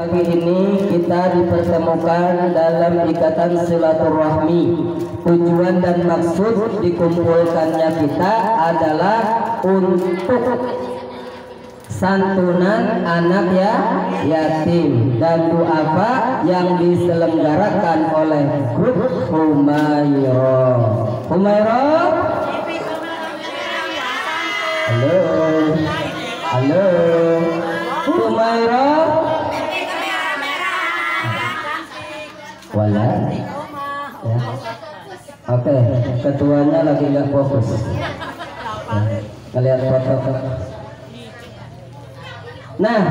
Pagi ini kita dipertemukan dalam ikatan silaturahmi. Tujuan dan maksud dikumpulkannya kita adalah untuk santunan anak yatim dan duafa yang diselenggarakan oleh grup Humairah. Humairah, halo, halo, Humairah. Wala, ya. Oke, ketuanya lagi nggak fokus. Ngelihat foto. Nah,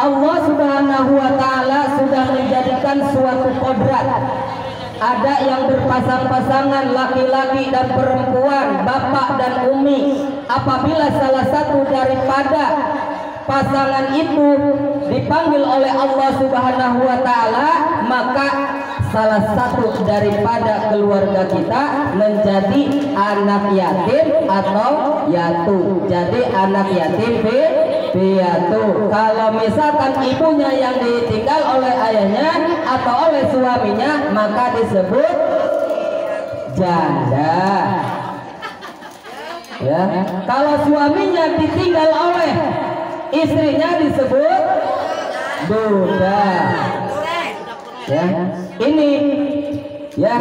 Allah Subhanahu wa Ta'ala sudah menjadikan suatu kodrat. Ada yang berpasang-pasangan laki-laki dan perempuan, bapak dan umi. Apabila salah satu daripada pasangan itu dipanggil oleh Allah Subhanahu wa Ta'ala, maka salah satu daripada keluarga kita menjadi anak yatim atau yatu. Jadi anak yatim piatu. Kalau misalkan ibunya yang ditinggal oleh ayahnya atau oleh suaminya, maka disebut janda. Ya, kalau suaminya ditinggal oleh istrinya disebut duda. Ya, ini ya,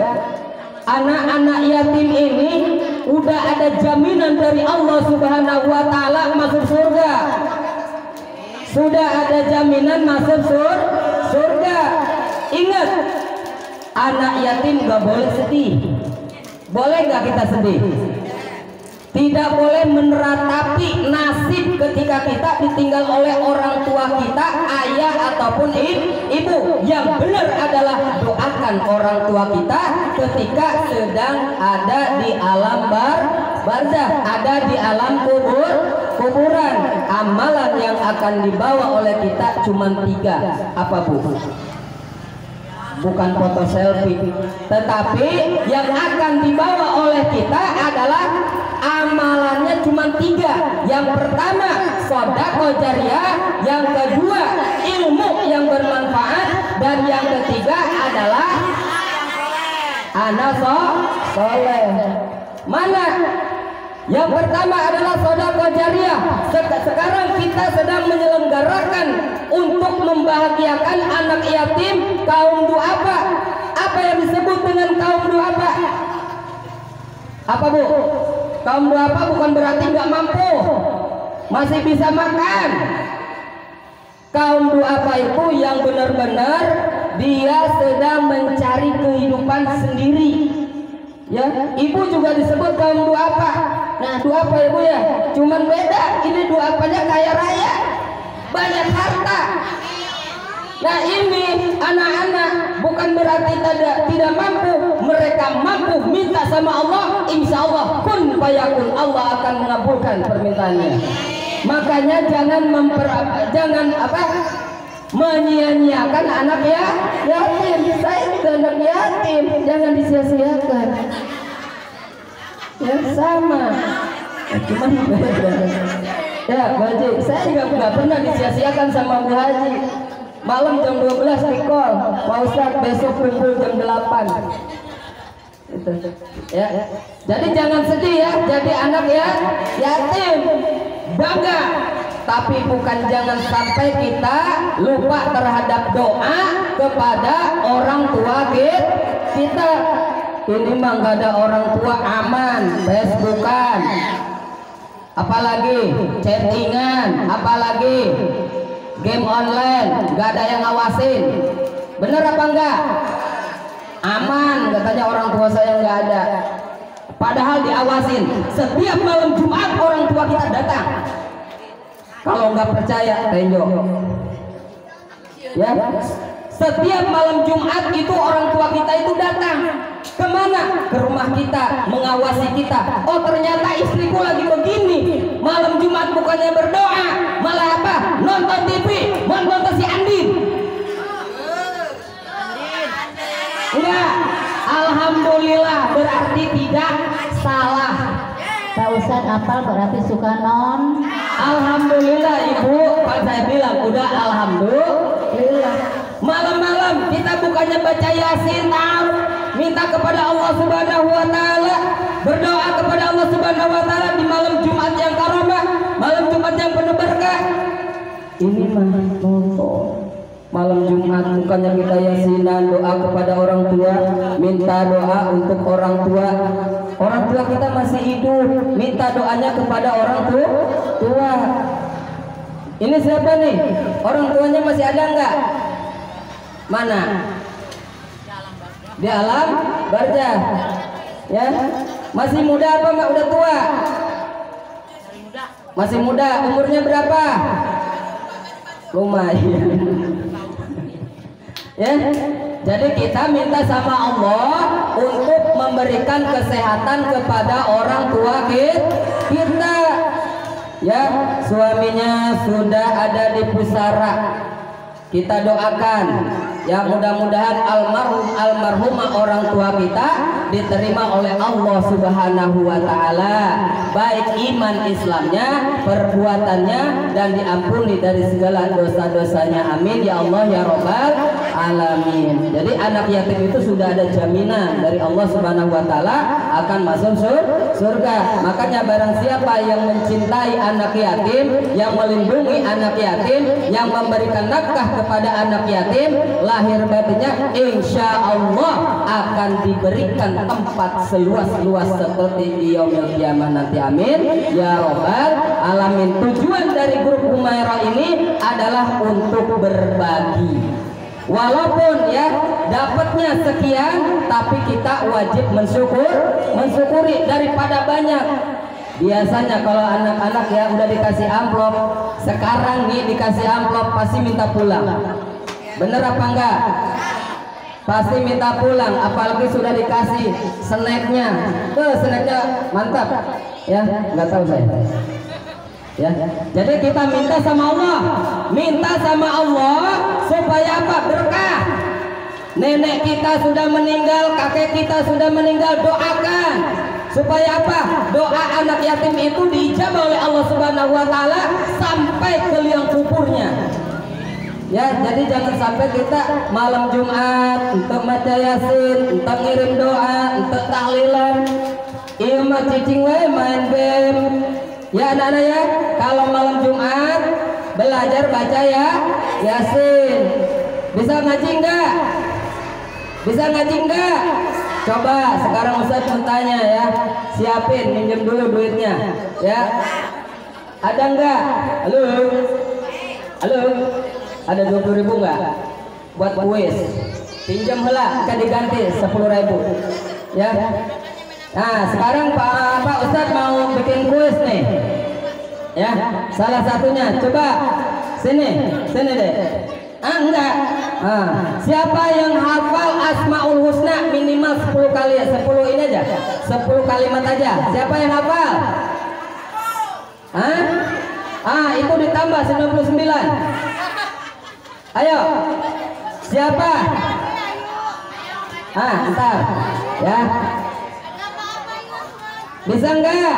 anak-anak yatim ini udah ada jaminan dari Allah Subhanahu wa Ta'ala masuk surga. Sudah ada jaminan masuk surga. Ingat, anak yatim gak boleh sedih. Boleh gak kita sedih? Tidak boleh meneratapi nasib ketika kita ditinggal oleh orang tua kita, ayah ataupun ibu. Yang benar adalah doakan orang tua kita ketika sedang ada di alam barzah, ada di alam kuburan. Amalan yang akan dibawa oleh kita cuma 3. Apa Bu? Bukan foto selfie, tetapi yang akan dibawa oleh kita adalah amalannya cuma 3. Yang pertama sodaqah jariyah, yang kedua ilmu yang bermanfaat, dan yang ketiga adalah anak soleh. Mana? Yang pertama adalah sodaqah jariyah. Sekarang kita sedang menyelenggarakan untuk membahagiakan anak yatim kaum duafa. Apa yang disebut dengan kaum duafa? Apa Bu? Kaum duafa bukan berarti nggak mampu, masih bisa makan. Kaum duafa itu yang benar-benar dia sedang mencari kehidupan sendiri. Ya, ibu juga disebut kaum duafa. Nah, duafa ibu ya, cuman beda. Ini duafanya kaya raya, banyak harta. Nah, ini anak-anak bukan berarti tidak mampu. Mereka mampu, minta sama Allah, insya Allah kun fayakun, Allah akan mengabulkan permintaannya. Makanya jangan menyia-nyiakan anak yatim. Saya juga anak yatim, jangan disia-siakan. Ya sama, cuman beda. Ya Bu Haji, saya juga nggak pernah disia-siakan sama Bu Haji. Malam jam 12 di call, Pak Ustadz besok kumpul jam 8. Itu. Ya. Jadi jangan sedih ya, jadi anak yatim. Bangga, tapi bukan jangan sampai kita lupa terhadap doa kepada orang tua kita. Ini mah gak ada orang tua aman, Facebookan, apalagi chattingan, apalagi game online, gak ada yang ngawasin. Bener apa enggak? Aman, katanya orang tua saya nggak ada. Padahal diawasin. Setiap malam Jumat orang tua kita datang. Kalau nggak percaya, tenjo. Ya, setiap malam Jumat itu orang tua kita itu datang. Kemana? Ke rumah kita, mengawasi kita. Oh ternyata istriku lagi begini. Malam Jumat bukannya berdoa, malah apa? Nonton TV, nonton si Andin. Enggak, alhamdulillah berarti tidak salah. Pak Ustadz apal berarti suka non. Alhamdulillah Ibu, Pak saya bilang udah alhamdulillah. baca Yasin, minta kepada Allah Subhanahu wa taala, berdoa kepada Allah Subhanahu wa taala di malam Jumat yang karomah, malam Jumat yang penuh berkah. Ini mah malam Jumat bukannya kita yasinan, doa kepada orang tua, minta doa untuk orang tua. Orang tua kita masih hidup, minta doanya kepada orang tua. Ini siapa nih? Orang tuanya masih ada enggak? Mana? Di alam barzah. Ya, masih muda apa udah tua? Masih muda. Umurnya berapa? Lumayan. Ya, jadi kita minta sama Allah untuk memberikan kesehatan kepada orang tua kita. Ya, suaminya sudah ada di pusara. Kita doakan ya, mudah-mudahan almarhumah orang tua kita diterima oleh Allah Subhanahu wa taala, baik iman Islamnya, perbuatannya, dan diampuni dari segala dosa-dosanya. Amin ya Allah ya Rabbal alamin. Jadi anak yatim itu sudah ada jaminan dari Allah Subhanahu wa taala akan masuk surga. Makanya barang siapa yang mencintai anak yatim, yang melindungi anak yatim, yang memberikan nafkah kepada anak yatim, lahir batinnya insya Allah akan diberikan tempat seluas-luas seperti di yaumil kiamah nanti. Amin ya Rabbal alamin. Tujuan dari grup Humairah ini adalah untuk berbagi. Walaupun ya dapatnya sekian, tapi kita wajib mensyukuri daripada banyak. Biasanya kalau anak-anak ya udah dikasih amplop, sekarang nih dikasih amplop pasti minta pulang. Bener apa enggak? Pasti minta pulang, apalagi sudah dikasih snacknya. Snacknya mantap. Ya, nggak tahu saya. Ya, jadi kita minta sama Allah supaya apa? Berkah. Nenek kita sudah meninggal, kakek kita sudah meninggal, doakan supaya apa? Doa anak yatim itu diijabah oleh Allah Subhanahu wa taala sampai ke liang kuburnya. Ya, jadi jangan sampai kita malam Jumat untuk baca Yasin, untuk ngirim doa, untuk tahlilan, iya mah cicing we main game. Ya anak-anak ya, kalau malam Jumat belajar baca ya Yasin. Bisa ngaji enggak? Bisa ngaji enggak? Coba sekarang Ustaz mau tanya ya, siapin minjem dulu duitnya ya. Ada enggak? Halo? Halo? Ada 20.000 enggak? Buat kuis. Pinjam heula, kan diganti 10.000 ya. Nah sekarang Pak Ustadz mau bikin kuis nih ya, salah satunya coba sini deh. Enggak. Siapa yang hafal Asmaul Husna minimal 10 kali ya, 10 ini aja, 10 kalimat aja. Siapa yang hafal? Itu ditambah 99. Ayo, siapa? Ntar ya. Bisa enggak?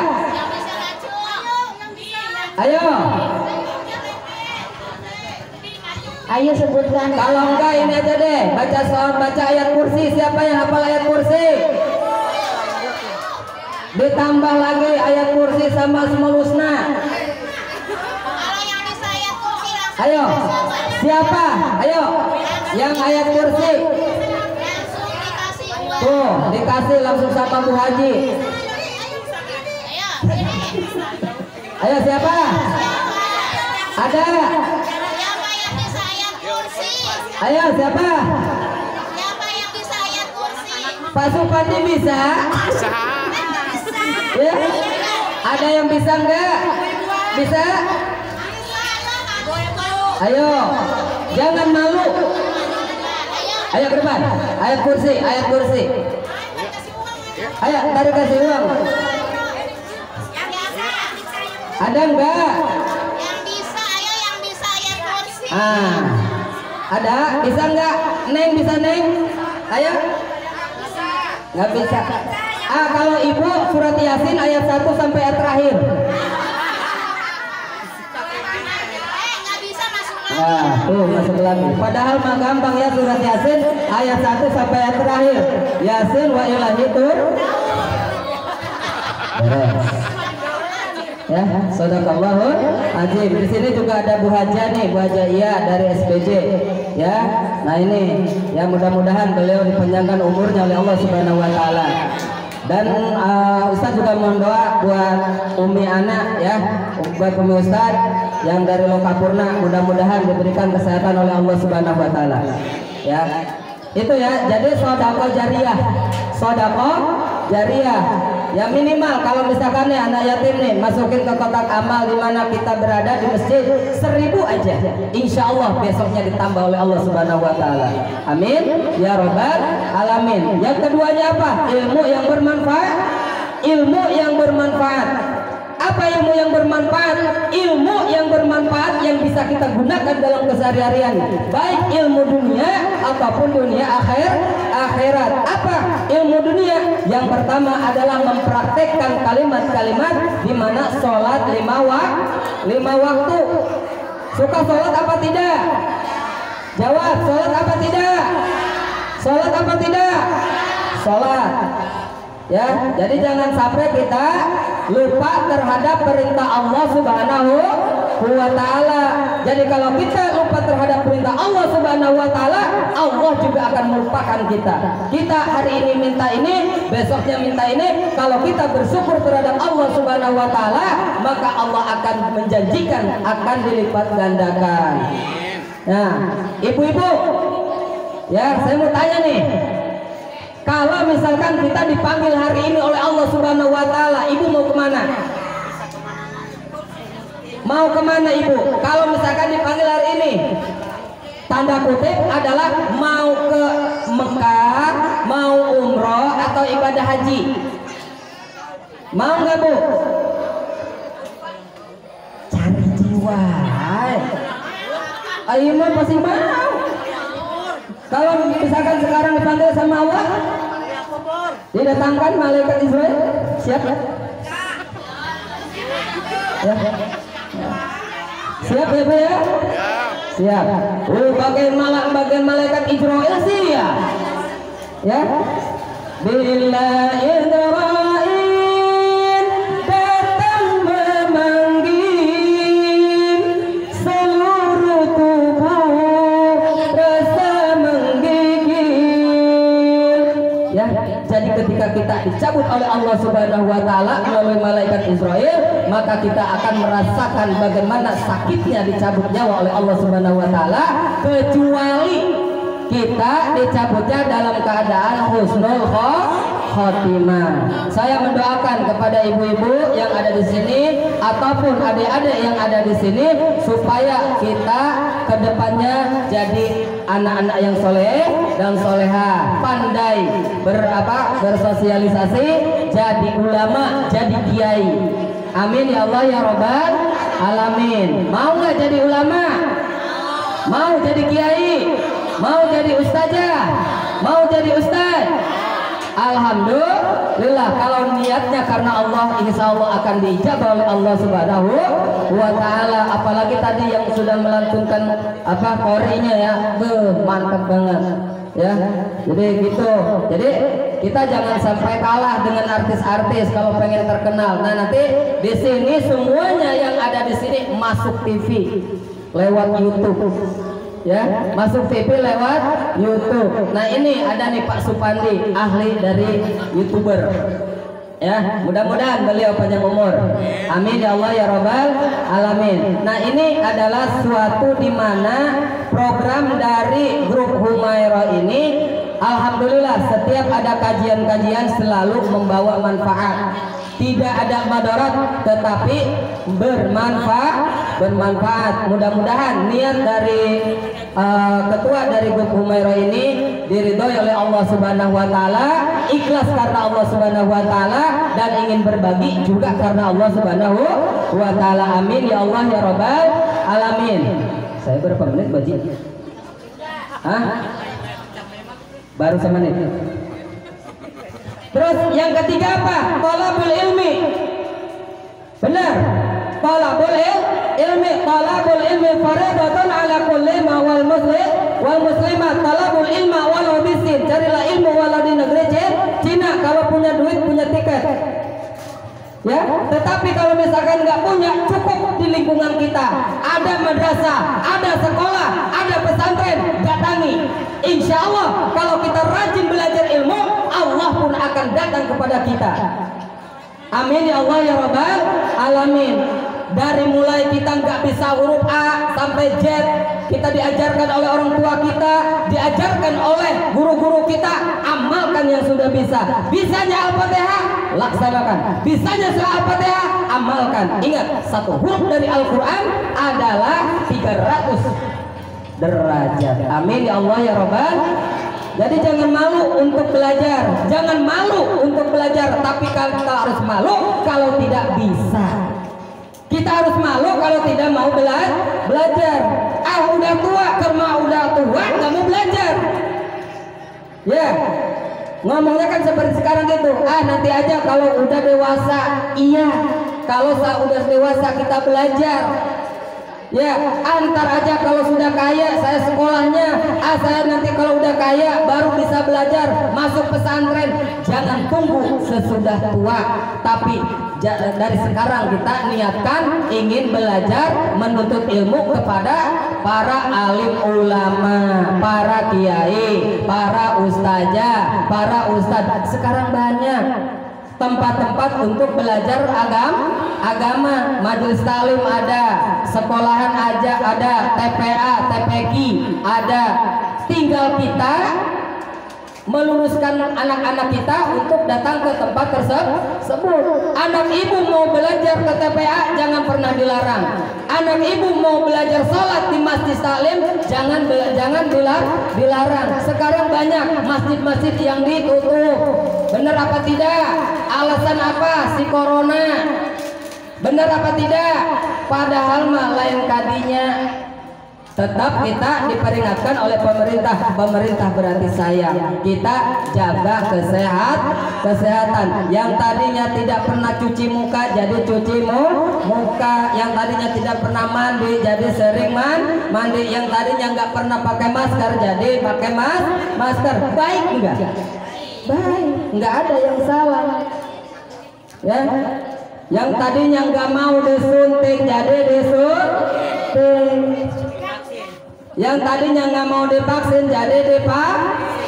Ayo. Ayo sebutkan. Kalau enggak ini aja deh, baca ayat kursi. Siapa yang hafal ayat kursi? Ditambah lagi ayat kursi sama Asmaul Husna. Ayo. Siapa? Ayo. Yang ayat kursi. Tuh, dikasih langsung sama Bu Haji. Ayo siapa? Ada? Ayo siapa? Pak Supandi bisa? Ya? Ada yang bisa enggak? Bisa? Ayo, jangan malu. Ayo ke depan. Ayat kursi. Ayo, tarik kasih uang. Ada enggak? Yang bisa, ayo yang bisa ayat kursi. Ada? Bisa enggak? Neng bisa Neng? Ayo. Nggak bisa. Kalau ibu surat Yasin ayat 1 sampai ayat terakhir. Nggak bisa masuk Nah, tuh masuk lagi. Padahal mah gampang ya surat Yasin ayat 1 sampai ayat terakhir. Yasin wa ilahi tur. Ya, sadaqallahul azim. Di sini juga ada Bu Haja nih, Bu Haja Iya dari SPJ. Ya. Nah, ini ya mudah-mudahan beliau dipanjangkan umurnya oleh Allah Subhanahu wa taala. Dan Ustaz juga mohon doa buat Umi anak ya, buat Umi Ustaz yang dari Lokapurna, mudah-mudahan diberikan kesehatan oleh Allah Subhanahu wa taala. Ya. Itu ya, jadi sedekah jariyah. Sedekah jariyah. Ya minimal kalau misalkan nih anak yatim nih masukin ke kotak amal di mana kita berada di masjid 1000 aja. Insya Allah besoknya ditambah oleh Allah Subhanahu wa taala. Amin ya robbal alamin. Yang keduanya apa? Ilmu yang bermanfaat. Ilmu yang bermanfaat. Apa ilmu yang bermanfaat? Ilmu yang bermanfaat yang bisa kita gunakan dalam keseharian, baik ilmu dunia ataupun dunia akhirat. Apa ilmu dunia? Yang pertama adalah mempraktekkan kalimat-kalimat di mana sholat 5 waktu. Suka sholat apa tidak? Jawab, sholat apa tidak? Sholat apa tidak? Sholat. Ya, jadi jangan sampai kita lupa terhadap perintah Allah Subhanahu wa taala. Jadi kalau kita lupa terhadap perintah Allah Subhanahu wa taala, Allah juga akan melupakan kita. Kita hari ini minta ini, besoknya minta ini. Kalau kita bersyukur terhadap Allah Subhanahu wa taala, maka Allah akan menjanjikan akan dilipat gandakan. Nah, ibu-ibu, ya saya mau tanya nih. Kalau misalkan kita dipanggil hari ini oleh Allah Subhanahu wa taala, ibu mau kemana? Mau kemana ibu? Kalau misalkan dipanggil hari ini, tanda kutip adalah mau ke Mekah, mau umroh atau ibadah haji. Mau nggak bu? Cari jiwa. Ayo mah pasti mau. Kalau misalkan sekarang dipanggil sama Allah, didatangkan malaikat Israel, siap ya? Ya. Siap ya Bu ya? Siap. Bagian malaikat Israel sih ya. Ya. Bila Israel datang memanggil seluruh tubuh rasa menggigil. Ya. Jadi ketika kita dicabut oleh Allah Subhanahu wa taala melalui malaikat Israel, maka kita akan merasakan bagaimana sakitnya dicabut nyawa oleh Allah Subhanahu wa taala, kecuali kita dicabutnya dalam keadaan husnul khotimah. Saya mendoakan kepada ibu-ibu yang ada di sini ataupun adik-adik yang ada di sini supaya kita kedepannya jadi anak-anak yang soleh dan soleha, pandai bersosialisasi, jadi ulama, jadi kiai. Amin ya Allah ya Rabbal alamin. Mau nggak jadi ulama? Mau jadi kiai? Mau jadi ustazah? Mau jadi ustaz? Alhamdulillah, kalau niatnya karena Allah, insya Allah akan diijabah oleh Allah Subhanahu wa taala. Apalagi tadi yang sudah melantunkan korinya ya, mantap banget ya. Jadi gitu. Jadi kita jangan sampai kalah dengan artis-artis kalau pengen terkenal. Nah, nanti di sini semuanya yang ada di sini masuk TV lewat YouTube. Ya, masuk TV lewat YouTube. Nah, ini ada nih Pak Supandi, ahli dari YouTuber. Ya, mudah-mudahan beliau panjang umur. Amin ya Allah ya Rabbal alamin. Nah, ini adalah suatu di mana program dari grup Humairah ini, alhamdulillah setiap ada kajian-kajian selalu membawa manfaat. Tidak ada madarat, tetapi bermanfaat. Mudah-mudahan niat dari ketua dari grup Humairah ini diridhoi oleh Allah Subhanahu wa taala, ikhlas karena Allah Subhanahu wa taala, dan ingin berbagi juga karena Allah Subhanahu wa taala. Amin ya Allah ya Rabbal alamin. Saya berapa menit baji? Hah? Baru sama menit. Terus yang ketiga apa? Thalabul ilmi. Benar. talabul ilmi fardhatun ala kulli ma wal muslim wal muslimat talabul ilma walau bisin. Carilah ilmu walau di negeri Cina kalau punya duit, punya tiket. Ya, tetapi kalau misalkan nggak punya, cukup di lingkungan kita ada madrasah, ada sekolah, ada pesantren, datangi. Insya Allah kalau kita rajin belajar ilmu, Allah pun akan datang kepada kita. Amin ya Allah ya Rabbal Alamin. Dari mulai kita nggak bisa huruf A sampai Z, kita diajarkan oleh orang tua kita, diajarkan oleh guru-guru kita, amalkan yang sudah bisa. Bisanya Al-Fatihah, laksanakan. Bisanya surah Al-Fatihah, amalkan. Ingat, satu huruf dari Al-Quran adalah 300 derajat. Amin ya Allah ya Rabbal. Jadi jangan malu untuk belajar, jangan malu untuk belajar. Tapi kita harus malu kalau tidak bisa. Kita harus malu kalau tidak mau belajar. Udah tua, karena udah tua nggak mau belajar. Ya, ngomongnya kan seperti sekarang gitu. Nanti aja kalau udah dewasa. Iya, kalau udah dewasa kita belajar. Ya, antar aja kalau sudah kaya saya sekolahnya. Saya nanti kalau udah kaya baru bisa belajar masuk pesantren. Jangan tunggu sesudah tua, tapi dari sekarang kita niatkan ingin belajar menuntut ilmu kepada para alim ulama, para kiai, para ustazah, para ustadz. Sekarang banyak tempat-tempat untuk belajar agama, majelis taklim ada, sekolahan aja ada, TPA, TPQ ada. Tinggal kita meluruskan anak-anak kita untuk datang ke tempat tersebut. Anak ibu mau belajar ke TPA, jangan pernah dilarang. Anak ibu mau belajar sholat di masjid taklim, jangan dilarang. Sekarang banyak masjid-masjid yang ditutup. Benar apa tidak? Alasan apa? Si corona. Benar apa tidak? Padahal mah lain kadinya. Tetap kita diperingatkan oleh pemerintah. Pemerintah berarti saya. Kita jaga kesehatan. Yang tadinya tidak pernah cuci muka jadi cuci muka. Yang tadinya tidak pernah mandi jadi sering mandi. Yang tadinya nggak pernah pakai masker jadi pakai masker. Baik enggak? Baik. Nggak ada yang salah. Ya. Yang tadinya nggak mau disuntik jadi disuntik. Yang tadinya nggak mau divaksin jadi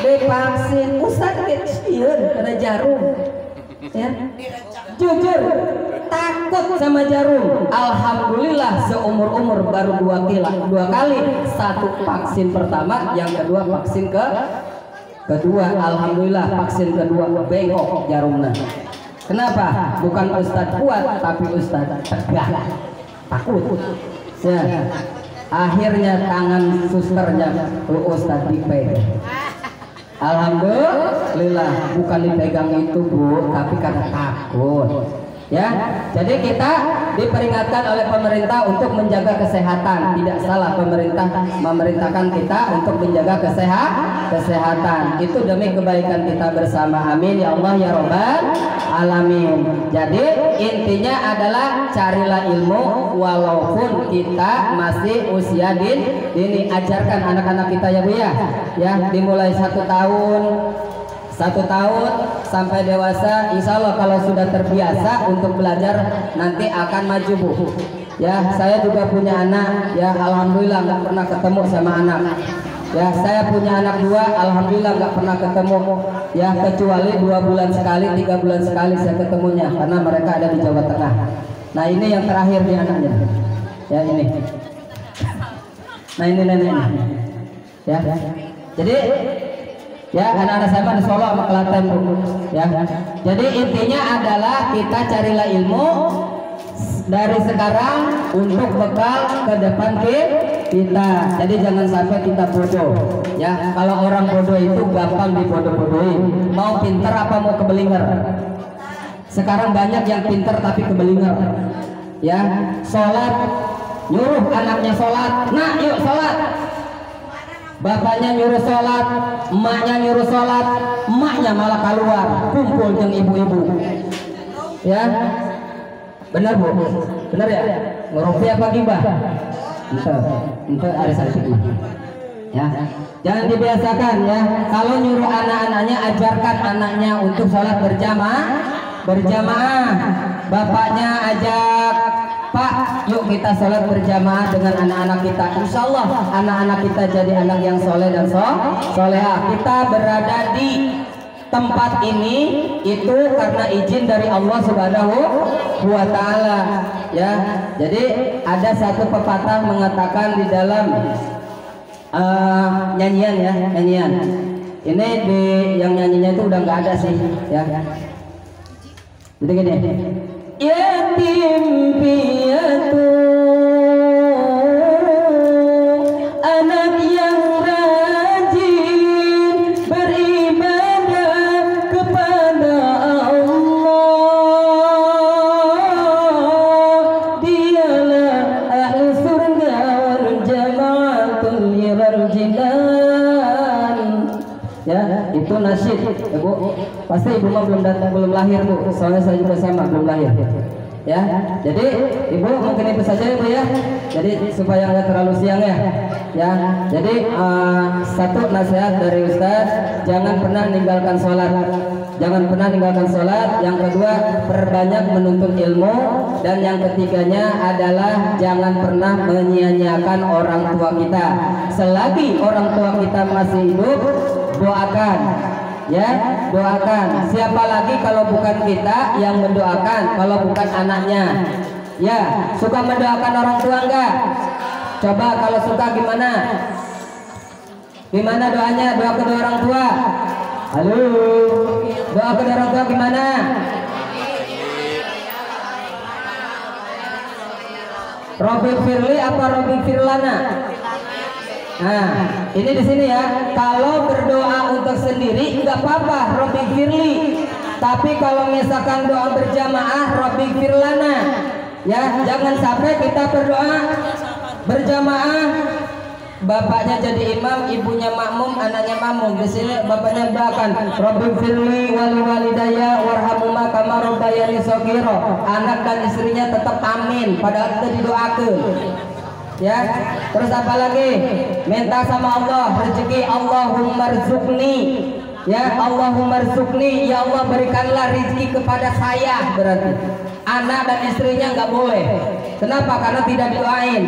divaksin. Sakit kena jarum. Ya. Jujur takut sama jarum. Alhamdulillah seumur-umur baru 2 kali. Satu vaksin pertama, yang kedua vaksin kedua. Alhamdulillah vaksin kedua bengkok jarumnya. Kenapa? Bukan Ustadz kuat, tapi Ustadz tegak, takut. Ya. Akhirnya tangan susternya Ustadz dipegang. Alhamdulillah bukan dipegang itu Bu, tapi karena takut. Ya, jadi kita diperingatkan oleh pemerintah untuk menjaga kesehatan. Tidak salah pemerintah memerintahkan kita untuk menjaga kesehatan. Itu demi kebaikan kita bersama. Amin ya Allah ya Rabbal Alamin. Jadi intinya adalah carilah ilmu walaupun kita masih usia dini. Ajarkan anak-anak kita ya Bu ya. Ya, dimulai 1 tahun sampai dewasa. Insya Allah kalau sudah terbiasa untuk belajar nanti akan maju Bu. Ya, saya juga punya anak. Ya, alhamdulillah nggak pernah ketemu sama anak. Ya, saya punya anak 2, alhamdulillah nggak pernah ketemu. Ya, kecuali 2 bulan sekali, 3 bulan sekali saya ketemunya karena mereka ada di Jawa Tengah. Nah, ini yang terakhir nih anaknya. Ya, ini. Nah, ini neneknya. Ya. Jadi ya, anak-anak saya di Solo sama Klaten Bu. Ya. Jadi intinya adalah kita carilah ilmu dari sekarang untuk bekal ke depan kita. Jadi jangan sampai kita bodoh. Ya, kalau orang bodoh itu gampang dibodoh-bodohin. Mau pinter apa mau kebelinger? Sekarang banyak yang pinter tapi kebelinger. Ya, sholat nyuruh anaknya sholat. Nah, yuk sholat. Bapaknya nyuruh sholat, emaknya nyuruh sholat, emaknya malah keluar kumpul dengan ibu-ibu. Ya, benar Bu. Benar ya? Ngeropi apa gibah? Ente ada sakit. Ya, jangan dibiasakan ya. Kalau nyuruh anak-anaknya, ajarkan anaknya untuk sholat berjamaah. Bapaknya ajak, Pak, yuk kita sholat berjamaah dengan anak-anak kita. Insya Allah anak-anak kita jadi anak yang soleh dan soleha. Kita berada di tempat ini itu karena izin dari Allah Subhanahu wa Ta'ala. Ya, jadi ada satu pepatah mengatakan di dalam nyanyian. Ini di yang nyanyinya itu udah nggak ada sih, ya. Jadi gini, yatim piatu, anak yang rajin beribadah kepada Allah, dialah ahli surga wal jamaatul liral jinan. Ya, itu nasyid. Ibu, pasti ibu mah belum lahir Bu, soalnya saya juga sama belum lahir. Ya, jadi ibu mungkin itu saja ibu ya. Jadi supaya nggak terlalu siang ya. Ya, jadi satu nasihat dari Ustaz, jangan pernah meninggalkan sholat. Jangan pernah meninggalkan sholat. Yang kedua, perbanyak menuntut ilmu. Dan yang ketiganya adalah jangan pernah menyia-nyiakan orang tua kita. Selagi orang tua kita masih hidup, doakan. Ya, doakan. Siapa lagi kalau bukan kita yang mendoakan, kalau bukan anaknya. Ya, suka mendoakan orang tua enggak? Coba kalau suka gimana? Gimana doanya? Doa kedua orang tua. Halo. Doa kedua orang tua gimana? Robik Firli apa Robik Firlana? Nah, ini di sini ya. Kalau berdoa untuk sendiri nggak apa-apa, Robik Firli. Tapi kalau misalkan doa berjamaah, Robik Firlana. Ya, jangan sampai kita berdoa berjamaah, bapaknya jadi imam, ibunya makmum, anaknya makmum. Di sini bapaknya doakan, Robik Firli wali walidaya warhamuma kama rabbayani shaghira. Anak dan istrinya tetap amin, padahal kita didoakan. Ya, terus apa lagi? Minta sama Allah rezeki, Allahumma rizukni. Ya, Allahumma rizukni, ya Allah berikanlah rezeki kepada saya. Berarti anak dan istrinya nggak boleh. Kenapa? Karena tidak didoain.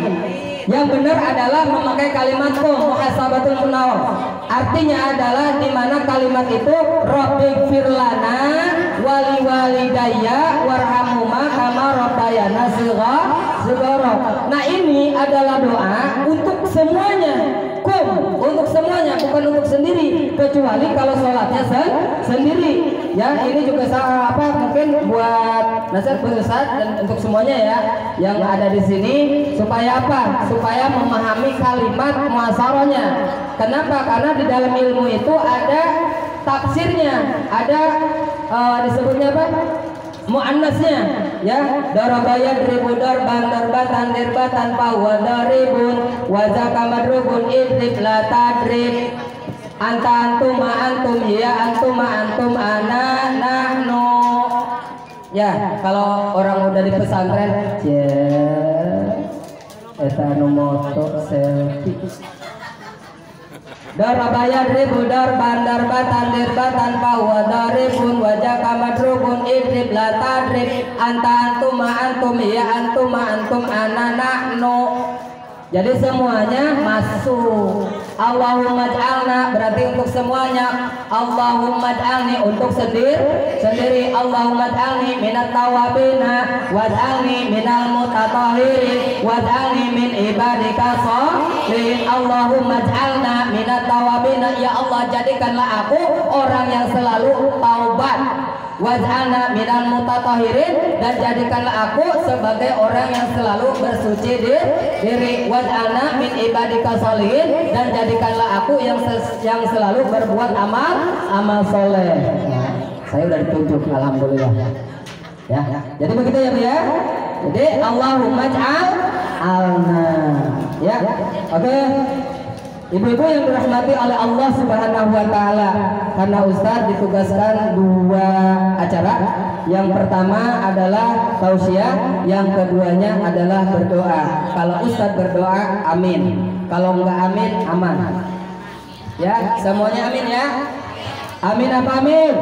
Yang benar adalah memakai kalimat muhasabatul munawwar. Artinya adalah di mana kalimat itu Rabbik firlana wali walidayya warhamhuma kama rabbayana shighara. Nah, ini adalah doa untuk semuanya. Untuk semuanya, bukan untuk sendiri, kecuali kalau sholatnya sendiri. Ya, ini juga mungkin buat nasihat Ustaz dan untuk semuanya ya yang ada di sini, supaya apa? Supaya memahami kalimat muhasarohnya. Kenapa? Karena di dalam ilmu itu ada tafsirnya, ada disebutnya apa? Muannasnya, ya. Darabaya dribu darban darbatan dirbatan fahuwa daribun wa zaka madrubun idrib la tadrib anta antum ma antum ya antum ma antum ana nahnu. Ya, kalau orang udah di pesantren, eta nu moto selfie. Darabaya dribu darban darbatan dirbatan fahuwa daribun wajaka madrubun idrib la tadrib anta antum ma antum ya antum ma antum ana nahnu. Jadi semuanya masuk. Allahumma ja'alna berarti untuk semuanya. Allahumma ja'alni untuk sendiri. Allahumma ja'alni minat tawabina waj'alni minal mutatahhirin waj'alni min ibadika sholihin. Allahumma ja'alna minat tawabina, ya Allah jadikanlah aku orang yang selalu taubat. Waj'alna minal mutatahhirin, dan jadikanlah aku sebagai orang yang selalu bersuci diri. Waj'alna min ibadika sholihin, dan jadikanlah aku yang selalu berbuat amal soleh. Saya udah ditunjuk, alhamdulillah. Ya, jadi begitu ya Bu ya. Jadi Allahumma ja'alna. Ya, oke. Ibu-ibu yang dirahmati oleh Allah Subhanahu wa taala, karena Ustadz ditugaskan 2 acara. Yang pertama adalah tausiah, yang keduanya adalah berdoa. Kalau Ustadz berdoa, amin. Kalau enggak amin, aman. Ya, semuanya amin ya. Amin apa amin?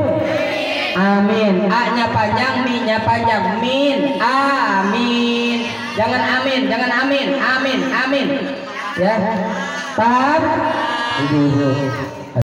Amin. A-nya panjang, B-nya panjang. Min. Amin. Jangan amin, jangan amin. Amin, amin. Ya. Paham? Ibu-ibu.